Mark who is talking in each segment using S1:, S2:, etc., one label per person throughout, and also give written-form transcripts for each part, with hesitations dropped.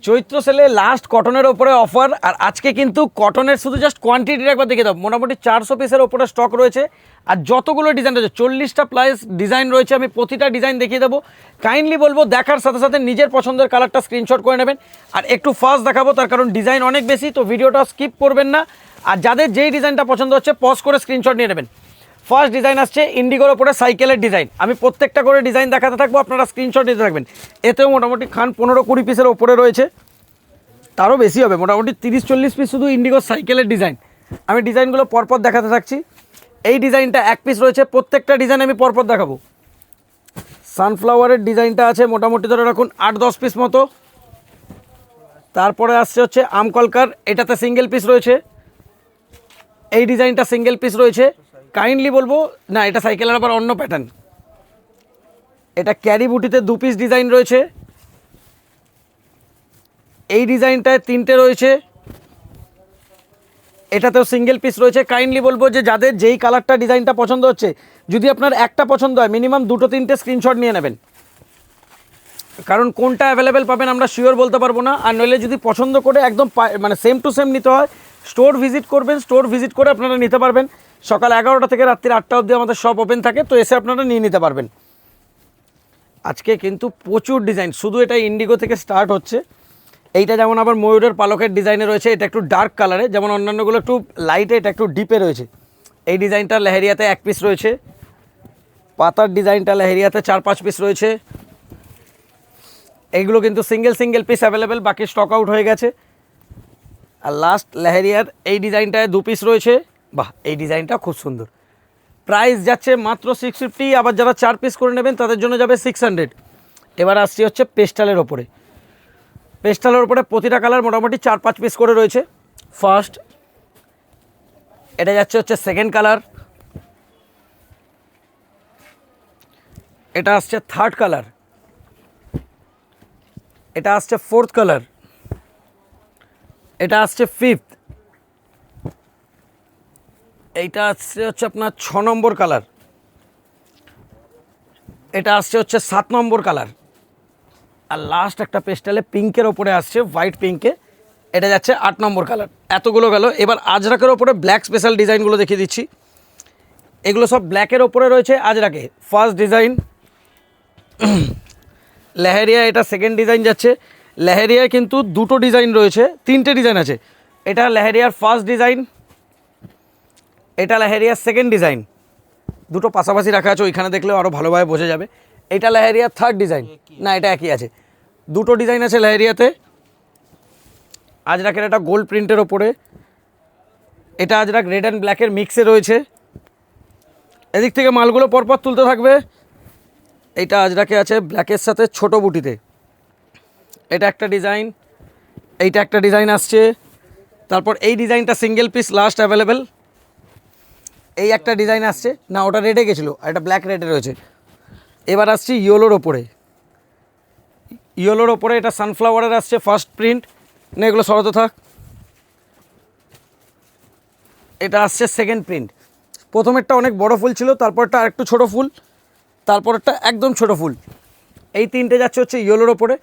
S1: চৈত্র সেলে লাস্ট কটনের ওপরে অফার। আর আজকে কিন্তু কটনের শুধু জাস্ট কোয়ান্টিটিটা একবার দেখে দাও, মোটামুটি 400 পিসের ওপরে স্টক রয়েছে। আর যতগুলো ডিজাইন রয়েছে 40টা প্লাস ডিজাইন রয়েছে, আমি প্রতিটা ডিজাইন দেখিয়ে দেবো। কাইন্ডলি বলবো দেখার সাথে সাথে নিজের পছন্দের কালারটা স্ক্রিনশট করে নেবেন। আর একটু ফাস্ট দেখাবো, তার কারণ ডিজাইন অনেক বেশি, তো ভিডিওটা স্কিপ করবেন না। আর যাদের যেই ডিজাইনটা পছন্দ হচ্ছে পজ করে স্ক্রিনশট নিয়ে নেবেন। ফার্স্ট ডিজাইন আসছে ইন্ডিগোর ওপরে সাইকেলের ডিজাইন। আমি প্রত্যেকটা করে ডিজাইন দেখাতে থাকবো, আপনারা স্ক্রিনশট নিতে থাকবেন। এতেও মোটামুটি 15-20 পিসের ওপরে রয়েছে, তারও বেশি হবে, মোটামুটি 30-40 পিস শুধু ইন্ডিগো সাইকেলের ডিজাইন। আমি ডিজাইনগুলো পরপর দেখাতে থাকছি। এই ডিজাইনটা 1 পিস রয়েছে, প্রত্যেকটা ডিজাইন আমি পরপর দেখাবো। সানফ্লাওয়ারের ডিজাইনটা আছে মোটামুটি ধরে রাখুন 8-10 পিস মতো। তারপরে আসছে হচ্ছে আমকলকার, এটাতে সিঙ্গেল পিস রয়েছে। এই ডিজাইনটা সিঙ্গেল পিস রয়েছে। কাইন্ডলি বলবো না, এটা সাইকেলের আবার অন্য প্যাটার্ন। এটা ক্যারি বুটিতে 2 পিস ডিজাইন রয়েছে। এই ডিজাইনটায় 3টে রয়েছে, এটাতেও সিঙ্গেল পিস রয়েছে। কাইন্ডলি বলবো যে যাদের যেই কালারটা ডিজাইনটা পছন্দ হচ্ছে, যদি আপনার একটা পছন্দ হয় মিনিমাম 2-3টে স্ক্রিনশট নিয়ে নেবেন, কারণ কোনটা অ্যাভেলেবেল পাবেন আমরা শিওর বলতে পারবো না। আর নইলে যদি পছন্দ করে একদম মানে সেম টু সেম নিতে হয়, স্টোর ভিজিট করবেন, স্টোর ভিজিট করে আপনারা নিতে পারবেন। সকাল 11টা থেকে রাত্রি 8টা অবধি আমাদের শপ ওপেন থাকে, তো এসে আপনারা নিয়ে নিতে পারবেন। আজকে কিন্তু প্রচুর ডিজাইন, শুধু এটা ইন্ডিগো থেকে স্টার্ট হচ্ছে। এইটা যেমন আবার ময়ূরের পালকের ডিজাইনে রয়েছে, এটা একটু ডার্ক কালারে, যেমন অন্যান্যগুলো একটু লাইটে, এটা একটু ডিপে রয়েছে। এই ডিজাইনটা লেহেরিয়াতে 1 পিস রয়েছে। পাতার ডিজাইনটা লেহেরিয়াতে 4-5 পিস রয়েছে। এইগুলো কিন্তু সিঙ্গেল পিস অ্যাভেলেবেল, বাকি স্টক আউট হয়ে গেছে। আর লাস্ট লেহেরিয়ার এই ডিজাইনটায় 2 পিস রয়েছে। বাহ, এই ডিজাইনটা খুব সুন্দর। প্রাইস যাচ্ছে মাত্র 650, আবার যারা 4 পিস করে নেবেন তাদের জন্য যাবে 600। এবার আসছি হচ্ছে পেস্টালের ওপরে। পেস্টালের ওপরে প্রতিটা কালার মোটামুটি 4-5 পিস করে রয়েছে। ফার্স্ট এটা যাচ্ছে হচ্ছে সেকেন্ড কালার, এটা আসছে থার্ড কালার, এটা আসছে ফোর্থ কালার, এটা আসছে ফিফথ, এইটা আসছে হচ্ছে আপনার 6 নম্বর কালার, এটা আসছে হচ্ছে 7 নম্বর কালার। আর লাস্ট একটা পেস্টালে পিঙ্কের ওপরে আসছে, হোয়াইট পিঙ্কে, এটা যাচ্ছে 8 নম্বর কালার। এতগুলো গেল। এবার আজরাকের ওপরে ব্ল্যাক স্পেশাল ডিজাইনগুলো দেখিয়ে দিচ্ছি। এগুলো সব ব্ল্যাকের ওপরে রয়েছে আজরাকে। ফার্স্ট ডিজাইন লেহেরিয়া, এটা সেকেন্ড ডিজাইন যাচ্ছে। লেহেরিয়ায় কিন্তু 2টো ডিজাইন রয়েছে, 3টে ডিজাইন আছে। এটা লেহেরিয়ার ফার্স্ট ডিজাইন, এটা লেহেরিয়ার সেকেন্ড ডিজাইন। দুটো পাশাপাশি রাখা আছে, ওইখানে দেখলেও আরও ভালোভাবে বোঝা যাবে। এটা লেহেরিয়ার থার্ড ডিজাইন, না এটা একই আছে। 2টো ডিজাইন আছে লেহেরিয়াতে। আজরাকের এটা গোল্ড প্রিন্টের ওপরে, এটা আজরাক রেড অ্যান্ড ব্ল্যাকের মিক্সে রয়েছে। এদিক থেকে মালগুলো পরপর তুলতে থাকবে। এইটা আজরাকে আছে ব্ল্যাকের সাথে ছোট বুটিতে, এটা একটা ডিজাইন, এইটা একটা ডিজাইন আসছে। তারপর এই ডিজাইনটা সিঙ্গেল পিস লাস্ট অ্যাভেলেবেল। এই একটা ডিজাইন আসছে, না ওটা রেডে গেছিলো, আর এটা ব্ল্যাক রেডে রয়েছে। এবার আসছি ইয়েলোর ওপরে। ইয়েলোর ওপরে এটা সানফ্লাওয়ারের আসছে ফার্স্ট প্রিন্ট, না এগুলো সরাতে থাক। এটা আসছে সেকেন্ড প্রিন্ট। প্রথমেরটা অনেক বড় ফুল ছিল, তারপরটা আরেকটু ছোট ফুল, তারপরটা একদম ছোট ফুল। এই 3টে যাচ্ছে হচ্ছে ইয়েলোর ওপরে।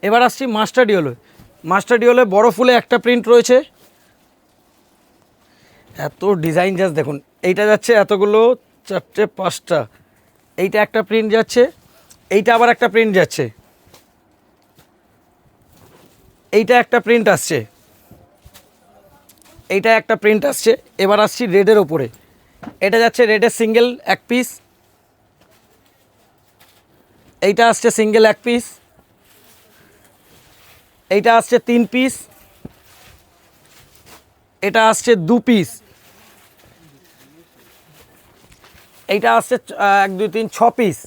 S1: এবার আসছি মাস্টার্ড ইয়েলো। মাস্টার্ড ইয়েলোয় বড় ফুলে একটা প্রিন্ট রয়েছে। এত ডিজাইন জাস্ট দেখুন। এইটা যাচ্ছে এতগুলো, 4টে 5টা, এইটা একটা প্রিন্ট যাচ্ছে, এইটা আবার একটা প্রিন্ট যাচ্ছে, এইটা একটা প্রিন্ট আসছে, এইটা একটা প্রিন্ট আসছে। এবার আসছি রেডের ওপরে। এটা যাচ্ছে রেডের সিঙ্গেল 1 পিস, এইটা আসছে সিঙ্গেল 1 পিস, এইটা আসছে 3 পিস, এটা আসছে 2 পিস, এইটা আসছে 1 2 3 6 পিস।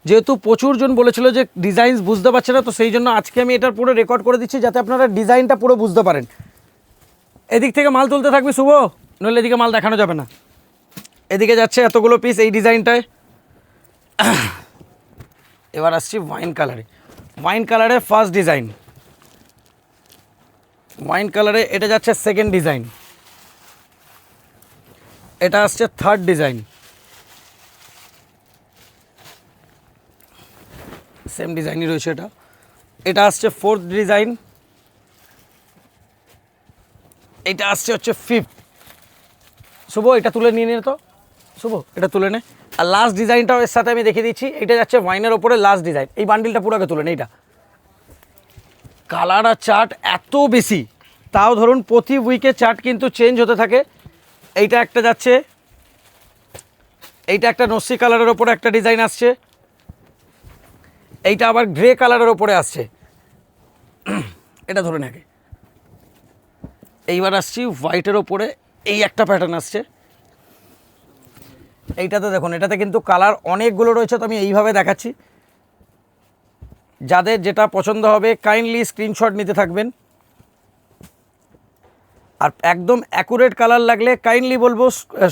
S1: যেহেতু প্রচুর জন বলেছিল যে ডিজাইন বুঝতে পারছে না, তো সেই জন্য আজকে আমি এটার পুরো রেকর্ড করে দিচ্ছি, যাতে আপনারা ডিজাইনটা পুরো বুঝতে পারেন। এদিক থেকে মাল তুলতে থাকবে শুভ, নইলে এদিকে মাল দেখানো যাবে না। এদিকে যাচ্ছে এতগুলো পিস এই ডিজাইনটায়। এবার আসছি ওয়াইন কালারে। ওয়াইন কালারে ফার্স্ট ডিজাইন, ওয়াইন কালারে এটা যাচ্ছে সেকেন্ড ডিজাইন, এটা আসছে থার্ড ডিজাইন, সেম ডিজাইনই রয়েছে এটা। এটা আসছে 4th ডিজাইন, এটা আসছে হচ্ছে 5th। শুভ এটা তুলে নিয়ে নে তো, শুভ এটা তুলে নে। আর লাস্ট ডিজাইনটাও এর সাথে আমি দেখিয়ে দিচ্ছি, এটা যাচ্ছে ওয়াইনের ওপরে লাস্ট ডিজাইন। এই বান্ডিলটা পুরোকে তুলে নে। এইটা কালার আর চার্ট এত বেশি, তাও ধরুন প্রতি উইকে চার্ট কিন্তু চেঞ্জ হতে থাকে। এইটা একটা যাচ্ছে, এইটা একটা নস্যি কালারের ওপরে একটা ডিজাইন আসছে, এইটা আবার গ্রে কালারের ওপরে আসছে। এটা ধরে নাকি এইবার আসছি হোয়াইটের ওপরে, এই একটা প্যাটার্ন আসছে। এইটাতে দেখুন, এটাতে কিন্তু কালার অনেকগুলো রয়েছে, তো আমি এইভাবে দেখাচ্ছি। যাদের যেটা পছন্দ হবে কাইন্ডলি স্ক্রিনশট নিতে থাকবেন। আর একদম অ্যাকুরেট কালার লাগলে কাইন্ডলি বলবো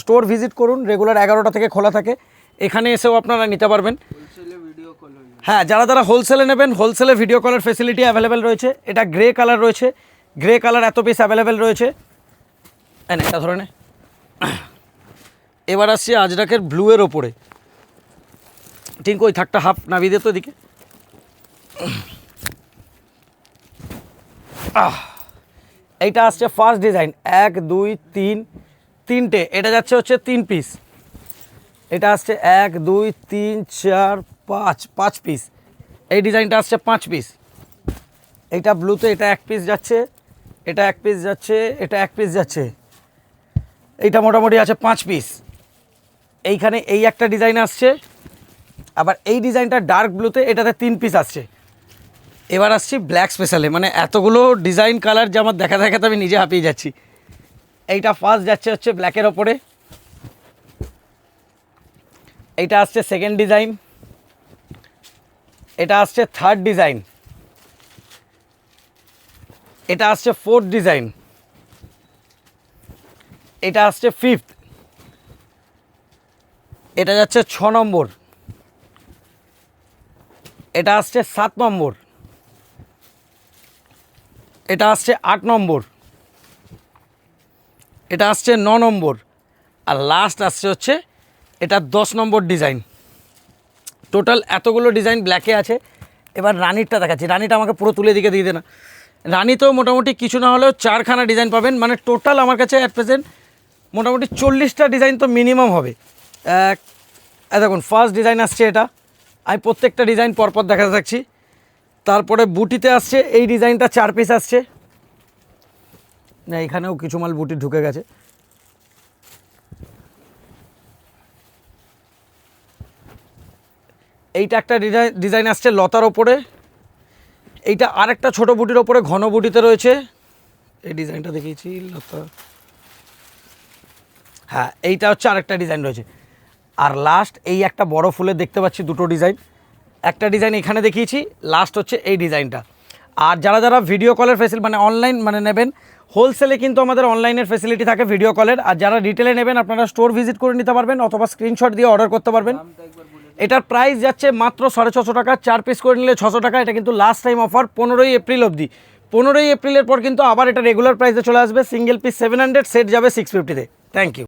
S1: স্টোর ভিজিট করুন, রেগুলার 11টা থেকে খোলা থাকে, এখানে এসেও আপনারা নিতে পারবেন। হ্যাঁ, যারা হোলসেলে নেবেন, হোলসেলে ভিডিও কলের ফেসিলিটি অ্যাভেলেবেল রয়েছে। এটা গ্রে কালার রয়েছে, গ্রে কালার এত পিস অ্যাভেলেবেল রয়েছে। এটা ধরনের এবার আসছি আজরাকের ব্লুয়ের ওপরে। ঠিক ওই থাকটা হাফ নামিয়ে দিত এদিকে। এইটা আসছে ফার্স্ট ডিজাইন, 1 2 3 তিনটে, এটা যাচ্ছে হচ্ছে 3 পিস। এটা আসছে 1 2 3 4 5 পিস। এই ডিজাইনটা আসছে 5 পিস। এইটা ব্লুতে, এটা 1 পিস যাচ্ছে, এটা 1 পিস যাচ্ছে, এটা 1 পিস যাচ্ছে। এইটা মোটামুটি আছে 5 পিস। এইখানে এই একটা ডিজাইন আসছে, আবার এই ডিজাইনটা ডার্ক ব্লুতে, এটাতে 3 পিস আসছে। এবার আসছি ব্ল্যাক স্পেশালে, মানে এতগুলো ডিজাইন কালার যে আমার দেখা দেখাতে আমি নিজে হাঁপিয়ে যাচ্ছি। এইটা ফার্স্ট যাচ্ছে হচ্ছে ব্ল্যাকের ওপরে, এইটা আসছে সেকেন্ড ডিজাইন, এটা আসছে থার্ড ডিজাইন, এটা আসছে 4th ডিজাইন, এটা আসছে 5th, এটা যাচ্ছে 6 নম্বর, এটা আসছে 7 নম্বর, এটা আসছে 8 নম্বর, এটা আসছে 9 নম্বর, আর লাস্ট আসছে হচ্ছে এটা 10 নম্বর ডিজাইন। টোটাল এতগুলো ডিজাইন ব্ল্যাকে আছে। এবার রানিরটা দেখাচ্ছি, রানিটা আমাকে পুরো তুলে দিকে দিয়ে দে না। রানিতেও মোটামুটি কিছু না হলেও 4খানা ডিজাইন পাবেন, মানে টোটাল আমার কাছে অ্যাট প্রেজেন্ট মোটামুটি 40টা ডিজাইন তো মিনিমাম হবে। দেখুন ফার্স্ট ডিজাইন আসছে এটা, আমি প্রত্যেকটা ডিজাইন পরপর দেখাতে থাকছি। তারপরে বুটিতে আসছে এই ডিজাইনটা 4 পিস আসছে, না এখানেও কিছু মাল বুটি ঢুকে গেছে। এইটা একটা ডিজাইন আসছে লতার ওপরে, এইটা আরেকটা ছোট বুটির ওপরে ঘন বুটিতে রয়েছে। এই ডিজাইনটা দেখিয়েছি লতা, হ্যাঁ এইটা হচ্ছে আরেকটা ডিজাইন রয়েছে। আর লাস্ট এই একটা বড় ফুলের দেখতে পাচ্ছি দুটো ডিজাইন, একটা ডিজাইন এখানে দেখিয়েছি, লাস্ট হচ্ছে এই ডিজাইনটা। আর যারা ভিডিও কলের ফেসিলিটি মানে অনলাইন মানে নেবেন, হোলসেলে কিন্তু আমাদের অনলাইনের ফেসিলিটি থাকে ভিডিও কলের। আর যারা রিটেলে নেবেন আপনারা স্টোর ভিজিট করে নিতে পারবেন, অথবা স্ক্রিনশট দিয়ে অর্ডার করতে পারবেন। এটার প্রাইস যাচ্ছে মাত্র 650 টাকা, 4 পিস করে নিলে 600 টাকা। এটা কিন্তু লাস্ট টাইম অফার 15ই এপ্রিল অবধি। 15ই এপ্রিলের পর কিন্তু আবার এটা রেগুলার প্রাইসে চলে আসবে। সিঙ্গেল পিস 700, সেট যাবে 650-তে। Thank you.